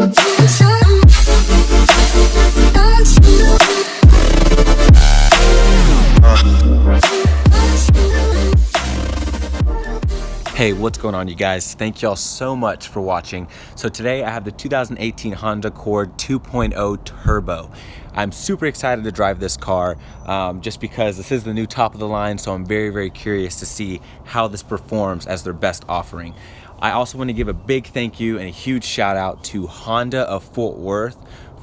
Hey, what's going on, you guys? Thank y'all so much for watching. So today I have the 2018 Honda Accord 2.0 Turbo. I'm super excited to drive this car just because this is the new top of the line, so I'm very curious to see how this performs as their best offering. I also want to give a big thank you and a huge shout out to Honda of Fort Worth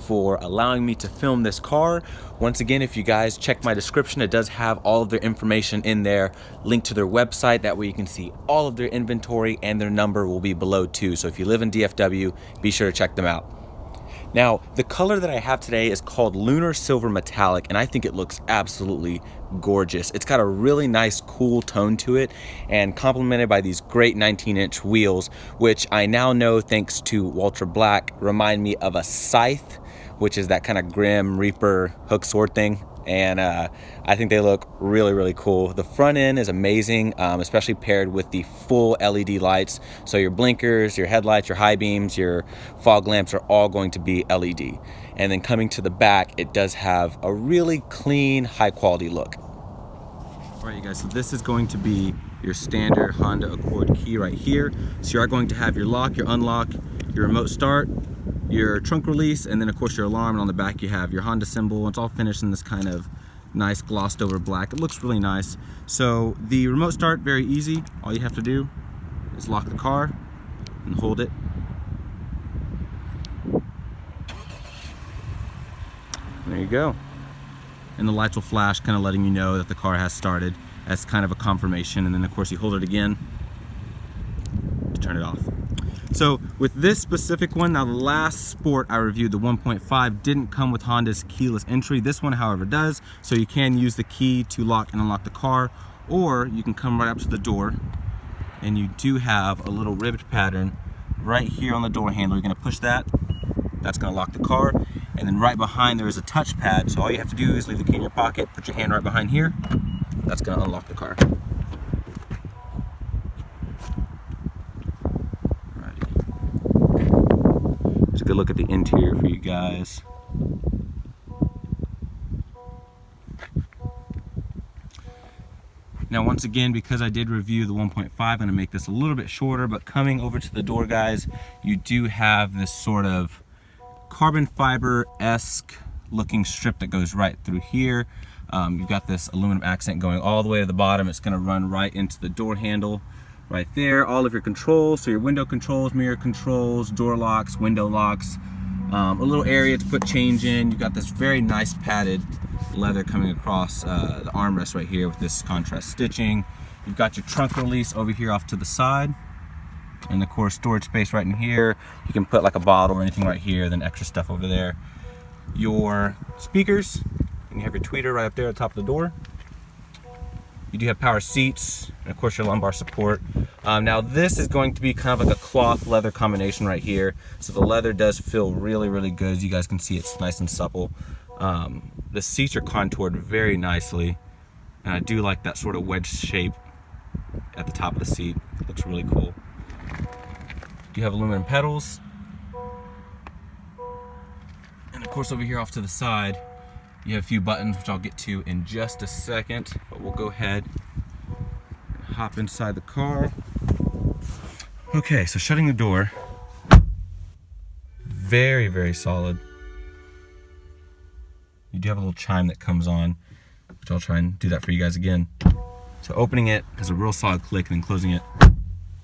for allowing me to film this car. Once again, if you guys check my description, it does have all of their information in there, linked to their website. That way you can see all of their inventory, and their number will be below too. So if you live in DFW, be sure to check them out. Now, the color that I have today is called Lunar Silver Metallic, and I think it looks absolutely gorgeous. It's got a really nice, cool tone to it, and complemented by these great 19-inch wheels, which I now know, thanks to Walter Black, remind me of a scythe, which is that kind of Grim Reaper hook sword thing. And I think they look really cool. The front end is amazing, especially paired with the full LED lights. So your blinkers, your headlights, your high beams, your fog lamps are all going to be LED. And then coming to the back, it does have a really clean, high quality look. All right, you guys, so this is going to be your standard Honda Accord key right here. So you are going to have your lock, your unlock, your remote start, your trunk release, and then of course your alarm. And on the back you have your Honda symbol. It's all finished in this kind of nice glossed over black. It looks really nice. So the remote start, very easy. All you have to do is lock the car and hold it. There you go. And the lights will flash, kind of letting you know that the car has started. As kind of a confirmation. And then of course you hold it again to turn it off. So with this specific one, now the last Sport I reviewed, the 1.5, didn't come with Honda's keyless entry. This one, however, does. So you can use the key to lock and unlock the car, or you can come right up to the door, and you do have a little ribbed pattern right here on the door handle. You're gonna push that, that's gonna lock the car, and then right behind there is a touchpad. So all you have to do is leave the key in your pocket, put your hand right behind here, that's gonna unlock the car. Just a good look at the interior for you guys. Now once again, because I did review the 1.5, I'm gonna make this a little bit shorter, but coming over to the door, guys, you do have this sort of carbon fiber-esque looking strip that goes right through here. You've got this aluminum accent going all the way to the bottom. It's gonna run right into the door handle. Right there, all of your controls, so your window controls, mirror controls, door locks, window locks, a little area to put change in. You've got this very nice padded leather coming across the armrest right here with this contrast stitching. You've got your trunk release over here off to the side, and of course storage space right in here. You can put like a bottle or anything right here, then extra stuff over there. Your speakers, and you have your tweeter right up there at the top of the door. You do have power seats, and of course your lumbar support. Now this is going to be kind of like a cloth leather combination right here. So the leather does feel really good. As you guys can see, it's nice and supple. The seats are contoured very nicely, and I do like that sort of wedge shape at the top of the seat. It looks really cool. You have aluminum pedals. And of course over here off to the side, you have a few buttons, which I'll get to in just a second, but we'll go ahead and hop inside the car. Okay, so shutting the door, very solid. You do have a little chime that comes on, which I'll try and do that for you guys again. So opening it has a real solid click, and then closing it,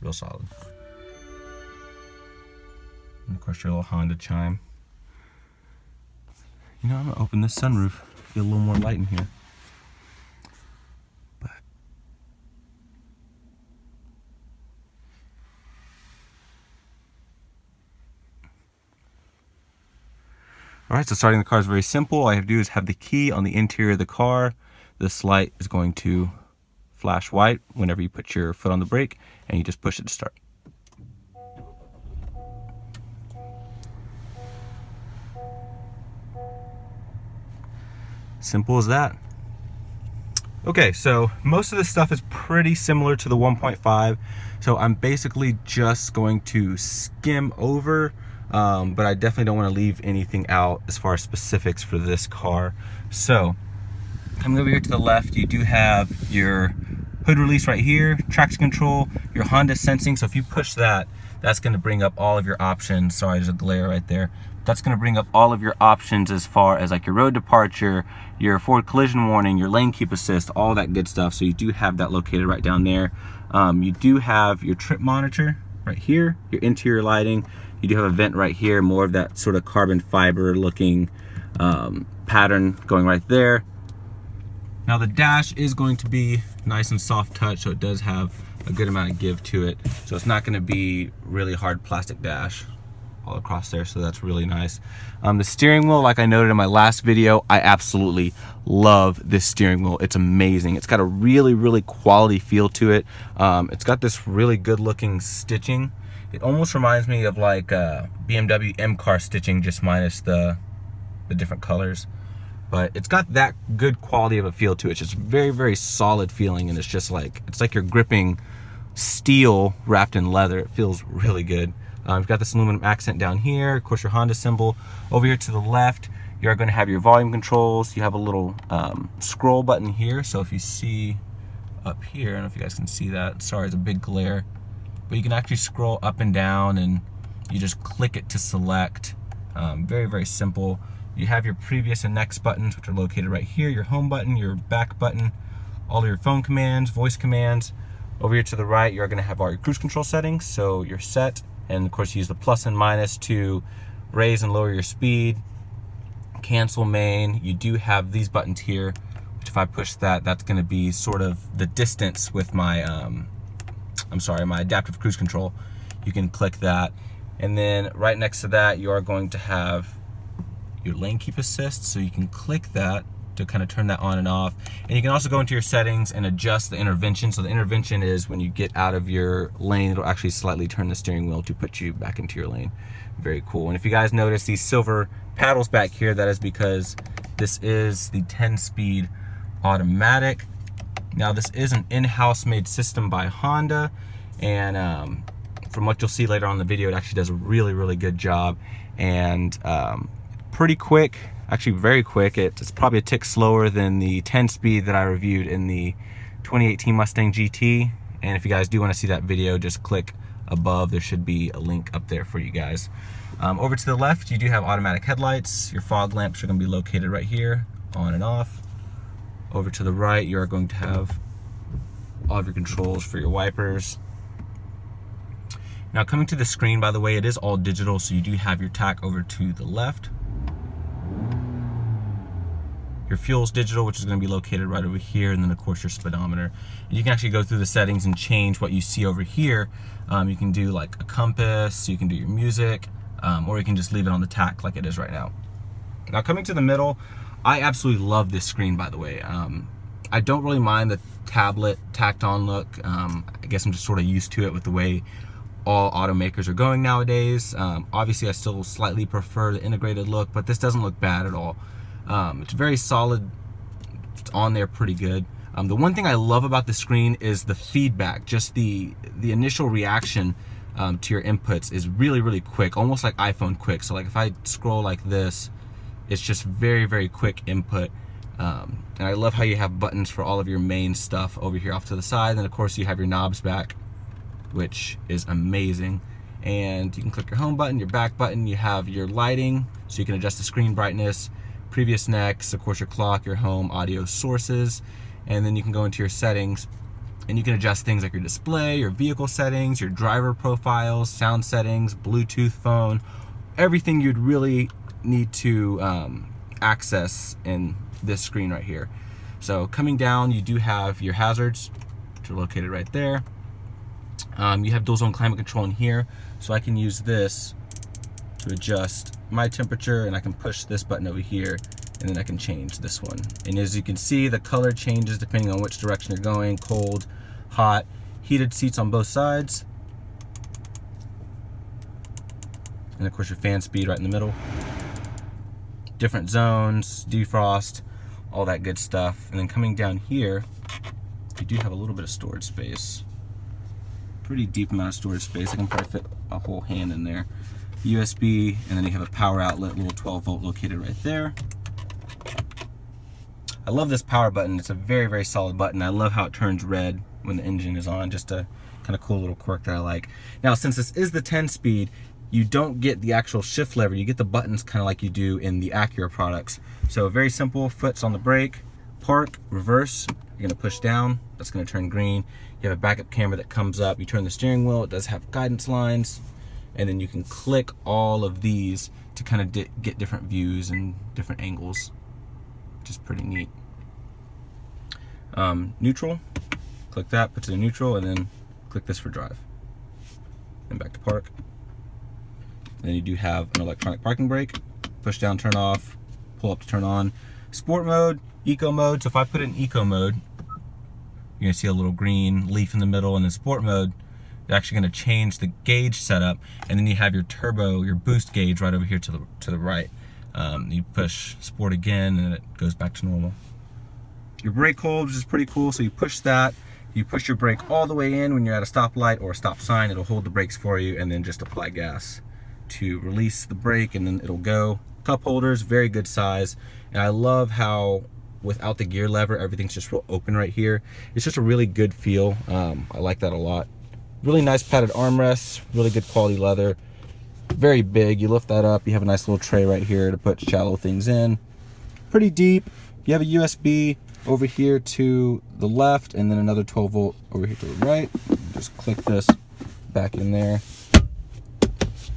real solid. And of course your little Honda chime. You know, I'm gonna open this sunroof, get a little more light in here. But all right, so starting the car is very simple. All I have to do is have the key on the interior of the car. This light is going to flash white whenever you put your foot on the brake, and you just push it to start. Simple as that. Okay, so most of this stuff is pretty similar to the 1.5, so I'm basically just going to skim over but I definitely don't want to leave anything out as far as specifics for this car. So coming over here to the left, you do have your hood release right here, traction control, your Honda sensing. So if you push that, that's going to bring up all of your options. Sorry, there's a glare right there. That's going to bring up all of your options as far as like your road departure, your forward collision warning, your lane keep assist, all that good stuff. So you do have that located right down there. You do have your trip monitor right here, your interior lighting. You do have a vent right here, more of that sort of carbon fiber looking pattern going right there. Now the dash is going to be nice and soft touch, so it does have a good amount of give to it. So it's not going to be really hard plastic dash all across there, so that's really nice. The steering wheel, like I noted in my last video, I absolutely love this steering wheel. It's amazing. It's got a really, really quality feel to it. It's got this really good looking stitching. It almost reminds me of like BMW M car stitching, just minus the different colors. But it's got that good quality of a feel to it. It's just very, very solid feeling, and it's just like, it's like you're gripping steel wrapped in leather. It feels really good. You've got this aluminum accent down here, of course your Honda symbol. Over here to the left, you're going to have your volume controls. You have a little scroll button here. So if you see up here, I don't know if you guys can see that. Sorry, it's a big glare. But you can actually scroll up and down, and you just click it to select. Very, very simple. You have your previous and next buttons, which are located right here, your home button, your back button, all of your phone commands, voice commands. Over here to the right, you're going to have all your cruise control settings, so you're set. And of course, you use the plus and minus to raise and lower your speed, cancel main. You do have these buttons here, which if I push that, that's going to be sort of the distance with my, my adaptive cruise control. You can click that. And then right next to that, you are going to have your lane keep assist, so you can click that to kind of turn that on and off. And you can also go into your settings and adjust the intervention. So the intervention is when you get out of your lane, it'll actually slightly turn the steering wheel to put you back into your lane. Very cool. And if you guys notice these silver paddles back here, that is because this is the 10-speed automatic. Now this is an in-house made system by Honda, and from what you'll see later on in the video, it actually does a really, really good job. And pretty quick, actually very quick. It's probably a tick slower than the 10-speed that I reviewed in the 2018 Mustang GT. And if you guys do want to see that video, just click above. There should be a link up there for you guys. Over to the left, you do have automatic headlights. Your fog lamps are going to be located right here, on and off. Over to the right, you are going to have all of your controls for your wipers. Now coming to the screen, by the way, it is all digital, so you do have your tack over to the left. Your fuel's digital, which is going to be located right over here, and then of course your speedometer. And you can actually go through the settings and change what you see over here. You can do like a compass, you can do your music, or you can just leave it on the tack like it is right now. Now coming to the middle, I absolutely love this screen, by the way. I don't really mind the tablet tacked on look. I guess I'm just sort of used to it with the way all automakers are going nowadays. Obviously I still slightly prefer the integrated look, but this doesn't look bad at all. It's very solid. It's on there pretty good. The one thing I love about the screen is the feedback. Just the initial reaction to your inputs is really, really quick, almost like iPhone quick. So like if I scroll like this, it's just very, very quick input. And I love how you have buttons for all of your main stuff over here off to the side. And then of course you have your knobs back, which is amazing. And you can click your home button, your back button. You have your lighting, so you can adjust the screen brightness, previous, next, of course your clock, your home, audio sources. And then you can go into your settings and you can adjust things like your display, your vehicle settings, your driver profiles, sound settings, Bluetooth phone, everything you'd really need to access in this screen right here. So coming down, you do have your hazards, which are located right there. You have dual zone climate control in here, so I can use this to adjust my temperature, and I can push this button over here, and then I can change this one. And as you can see, the color changes depending on which direction you're going: cold, hot, heated seats on both sides, and of course your fan speed right in the middle. Different zones, defrost, all that good stuff. And then coming down here, you do have a little bit of storage space. Pretty deep amount of storage space. I can probably fit a whole hand in there. USB, and then you have a power outlet, little 12 volt located right there. I love this power button. It's a very, very solid button. I love how it turns red when the engine is on. Just a kind of cool little quirk that I like. Now, since this is the 10-speed, you don't get the actual shift lever. You get the buttons kind of like you do in the Acura products. So very simple, foot's on the brake, park, reverse. You're gonna push down, that's gonna turn green. You have a backup camera that comes up. You turn the steering wheel, it does have guidance lines. And then you can click all of these to kind of get different views and different angles, which is pretty neat. Neutral, click that, put it in neutral, and then click this for drive. And back to park. And then you do have an electronic parking brake, push down, turn off, pull up to turn on. Sport mode, eco mode. So if I put it in eco mode, you're gonna see a little green leaf in the middle, and in sport mode, you're actually gonna change the gauge setup, and then you have your turbo, your boost gauge right over here to the right. You push sport again, and it goes back to normal. Your brake hold, which is pretty cool, so you push that, you push your brake all the way in when you're at a stoplight or a stop sign, it'll hold the brakes for you, and then just apply gas to release the brake, and then it'll go. Cup holders, very good size, and I love how without the gear lever, everything's just real open right here. It's just a really good feel. I like that a lot. Really nice padded armrests, really good quality leather, very big. You lift that up, you have a nice little tray right here to put shallow things in. Pretty deep. You have a USB over here to the left, and then another 12 volt over here to the right. Just click this back in there.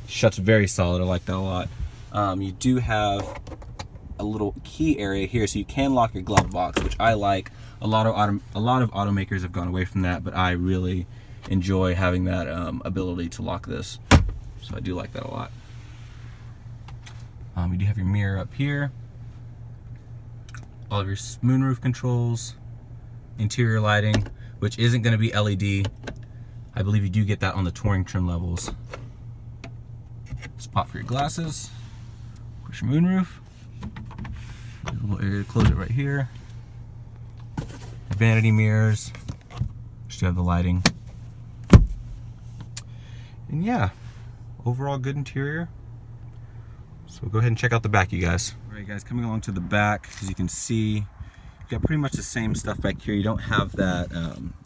Shuts very solid, I like that a lot. You do have a little key area here, so you can lock your glove box, which I like. A lot of automakers have gone away from that, but I really enjoy having that ability to lock this. So I do like that a lot. You do have your mirror up here. All of your moonroof controls, interior lighting, which isn't going to be LED. I believe you do get that on the touring trim levels. Spot for your glasses. Push your moonroof. There's a little area to close it right here. Vanity mirrors. Just have the lighting. And yeah, overall good interior. So go ahead and check out the back, you guys. All right, guys, coming along to the back, as you can see, you've got pretty much the same stuff back here. You don't have that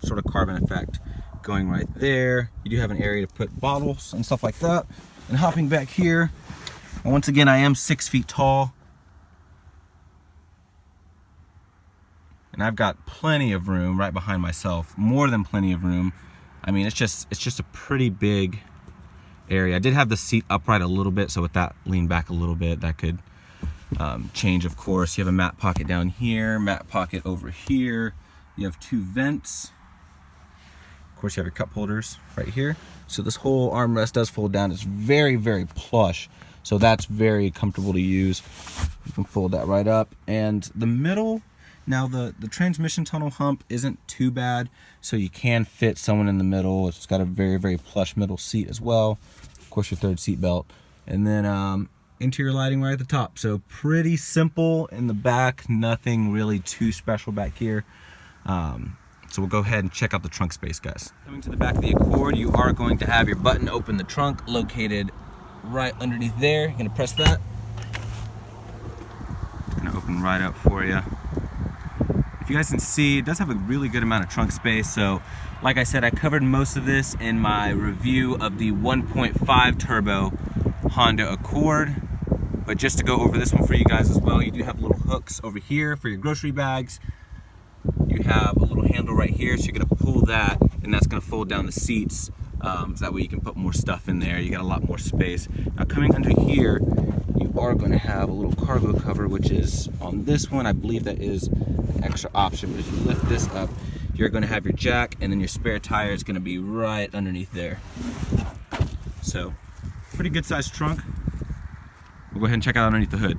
sort of carbon effect going right there. You do have an area to put bottles and stuff like that. And hopping back here, and once again, I am 6 feet tall. And I've got plenty of room right behind myself, more than plenty of room. I mean, it's just a pretty big area. I did have the seat upright a little bit, so with that lean back a little bit, that could change, of course. You have a mat pocket down here, mat pocket over here. You have 2 vents. Of course, you have your cup holders right here. So this whole armrest does fold down. It's very, very plush, so that's very comfortable to use. You can fold that right up. And the middle, now the transmission tunnel hump isn't too bad, so you can fit someone in the middle. It's got a very, very plush middle seat as well. Of course, your 3rd seat belt. And then interior lighting right at the top. So pretty simple in the back, nothing really too special back here. So we'll go ahead and check out the trunk space, guys. Coming to the back of the Accord, you are going to have your button open the trunk located right underneath there. You're gonna press that. It's gonna open right up for you. If you guys can see, it does have a really good amount of trunk space. So like I said, I covered most of this in my review of the 1.5 turbo Honda Accord. But just to go over this one for you guys as well, you do have little hooks over here for your grocery bags. You have a little handle right here, so you're gonna pull that, and that's gonna fold down the seats. So that way you can put more stuff in there. You got a lot more space. Now coming under here, you are gonna have a little cargo cover, which is on this one. I believe that is an extra option, but if you lift this up, you're gonna have your jack, and then your spare tire is gonna be right underneath there. So, pretty good sized trunk. We'll go ahead and check out underneath the hood.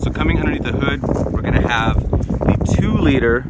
So coming underneath the hood, we're gonna have the 2-liter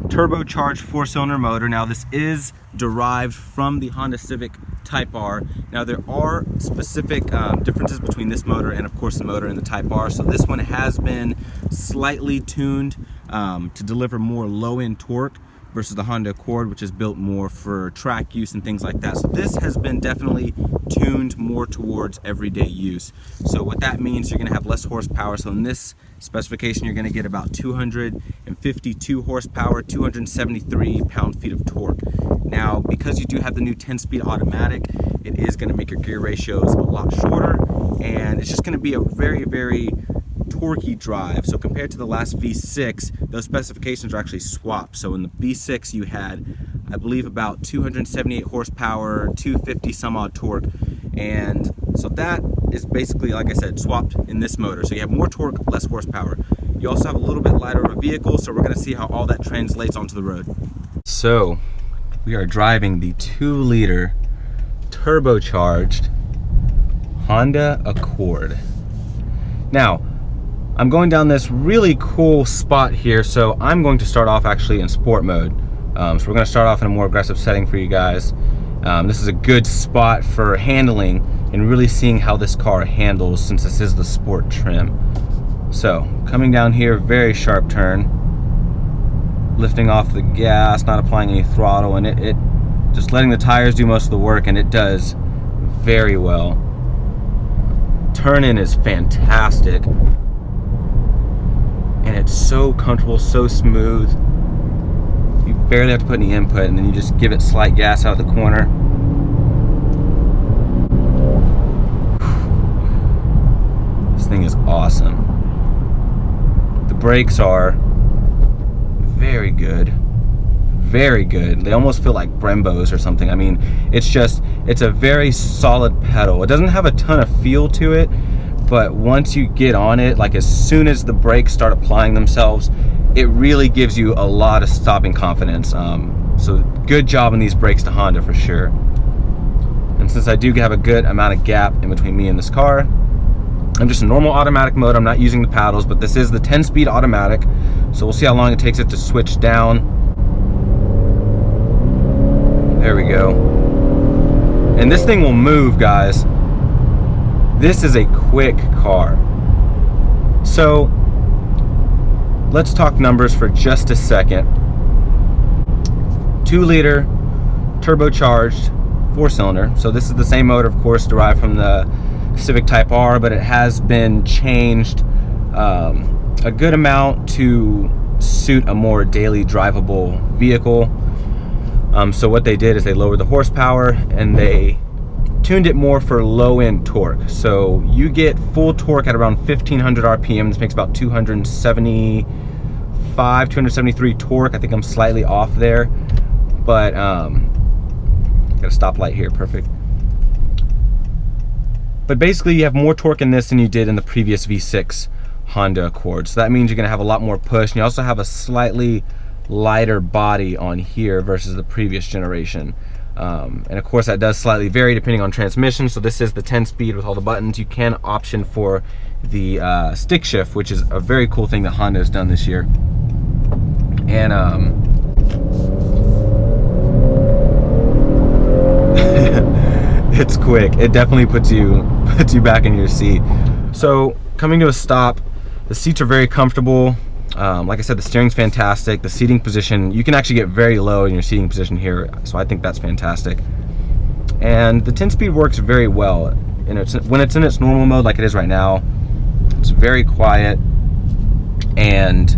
turbocharged 4-cylinder motor. Now this is derived from the Honda Civic Type R. Now there are specific differences between this motor and of course the motor in the Type R. So this one has been slightly tuned to deliver more low-end torque versus the Honda Accord, which is built more for track use and things like that. So this has been definitely tuned more towards everyday use. So what that means, you're gonna have less horsepower. So in this specification, you're gonna get about 252 horsepower, 273 pound-feet of torque. Now, because you do have the new 10-speed automatic, it is gonna make your gear ratios a lot shorter, and it's just gonna be a very, very torquey drive. So compared to the last V6, those specifications are actually swapped. So in the V6 you had, I believe, about 278 horsepower, 250 some odd torque, and so that is basically, like I said, swapped in this motor. So you have more torque, less horsepower. You also have a little bit lighter of a vehicle, so we're going to see how all that translates onto the road. So we are driving the 2-liter turbocharged Honda Accord. Now, I'm going down this really cool spot here, so I'm going to start off actually in sport mode. So we're going to start off in a more aggressive setting for you guys. This is a good spot for handling and really seeing how this car handles, since this is the sport trim. So coming down here, very sharp turn, lifting off the gas, not applying any throttle, and it just letting the tires do most of the work, and it does very well. Turn in is fantastic. And it's so comfortable, so smooth. You barely have to put any input, and then you just give it slight gas out of the corner. This thing is awesome. The brakes are very good. Very good. They almost feel like Brembos or something. I mean, it's a very solid pedal. It doesn't have a ton of feel to it, but once you get on it, like as soon as the brakes start applying themselves, it really gives you a lot of stopping confidence. So good job on these brakes to Honda for sure. And since I do have a good amount of gap in between me and this car, I'm just in normal automatic mode. I'm not using the paddles, but this is the 10-speed automatic. So we'll see how long it takes it to switch down. There we go. And this thing will move, guys. This is a quick car. So let's talk numbers for just a second. 2-liter turbocharged 4-cylinder. So this is the same motor, of course, derived from the Civic Type R, but it has been changed a good amount to suit a more daily drivable vehicle. So what they did is they lowered the horsepower and they tuned it more for low-end torque. So you get full torque at around 1500 RPM. This makes about 275, 273 torque. I think I'm slightly off there, but got a stoplight here, perfect. But basically you have more torque in this than you did in the previous V6 Honda Accord. So that means you're gonna have a lot more push, and you also have a slightly lighter body on here versus the previous generation. And of course that does slightly vary depending on transmission. So this is the 10-speed with all the buttons. You can option for the stick shift, which is a very cool thing that Honda has done this year. And it's quick. It definitely puts you back in your seat. So coming to a stop, the seats are very comfortable. Like I said, the steering's fantastic. The seating position, you can actually get very low in your seating position here, so I think that's fantastic. And the 10-speed works very well. And when it's in its normal mode like it is right now, it's very quiet and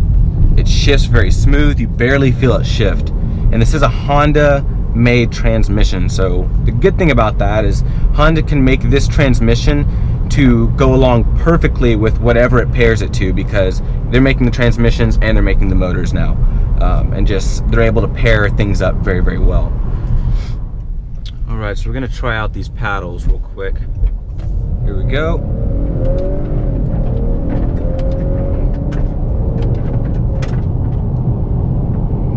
it shifts very smooth. You barely feel it shift. And this is a Honda made transmission, so the good thing about that is Honda can make this transmission to go along perfectly with whatever it pairs it to, because they're making the transmissions and they're making the motors now, and just they're able to pair things up very, very well. All right, so we're gonna try out these paddles real quick. Here we go.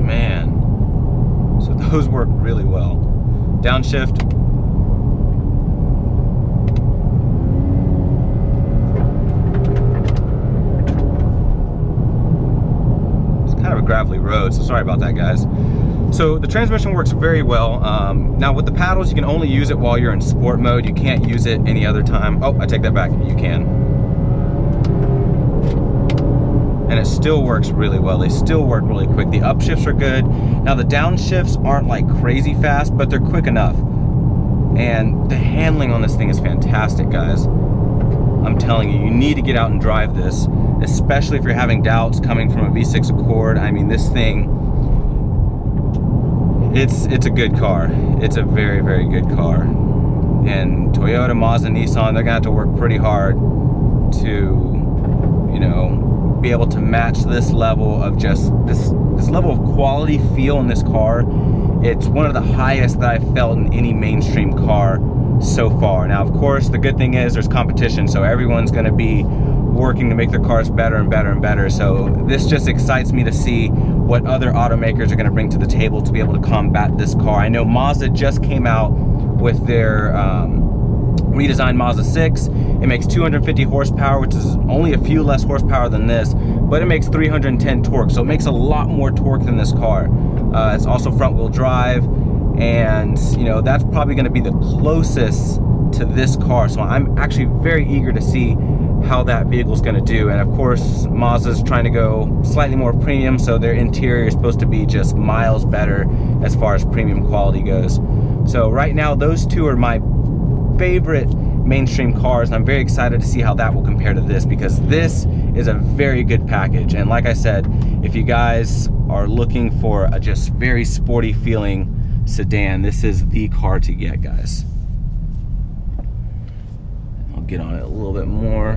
Man, so those work really well. Downshift. Gravelly road, so sorry about that, guys. So the transmission works very well. Now with the paddles, you can only use it while you're in sport mode. You can't use it any other time. Oh, I take that back, you can. and it still works really well. They still work really quick. The upshifts are good. Now the downshifts aren't like crazy fast, but they're quick enough. And the handling on this thing is fantastic, guys. I'm telling you, you need to get out and drive this, especially if you're having doubts coming from a V6 Accord. I mean, this thing, it's a good car. It's a very, very good car. And Toyota, Mazda, Nissan, they're gonna have to work pretty hard to, you know, be able to match this level of just this level of quality feel in this car. It's one of the highest that I've felt in any mainstream car so far. Now, of course, the good thing is there's competition, so everyone's gonna be working to make their cars better and better and better. So this just excites me to see what other automakers are gonna bring to the table to be able to combat this car. I know Mazda just came out with their redesigned Mazda 6. It makes 250 horsepower, which is only a few less horsepower than this, but it makes 310 torque, so it makes a lot more torque than this car. It's also front wheel drive, and you know, that's probably gonna be the closest to this car. So I'm actually very eager to see how that vehicle's gonna do. And of course, Mazda's trying to go slightly more premium, so their interior is supposed to be just miles better as far as premium quality goes. So right now, those two are my favorite mainstream cars, and I'm very excited to see how that will compare to this, because this is a very good package. And like I said, if you guys are looking for a just very sporty feeling sedan, this is the car to get, guys. I'll get on it a little bit more.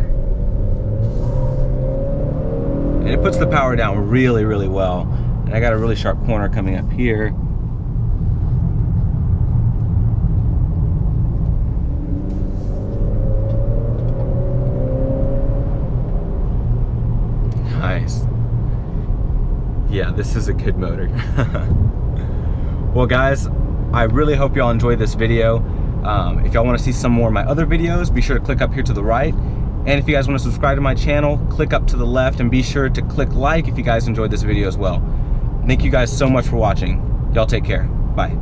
And it puts the power down really, really well. And I got a really sharp corner coming up here. Nice. Yeah, this is a good motor. Well, guys, I really hope y'all enjoyed this video. If y'all want to see some more of my other videos, be sure to click up here to the right. And if you guys want to subscribe to my channel, click up to the left, and be sure to click like if you guys enjoyed this video as well. Thank you guys so much for watching. Y'all take care. Bye.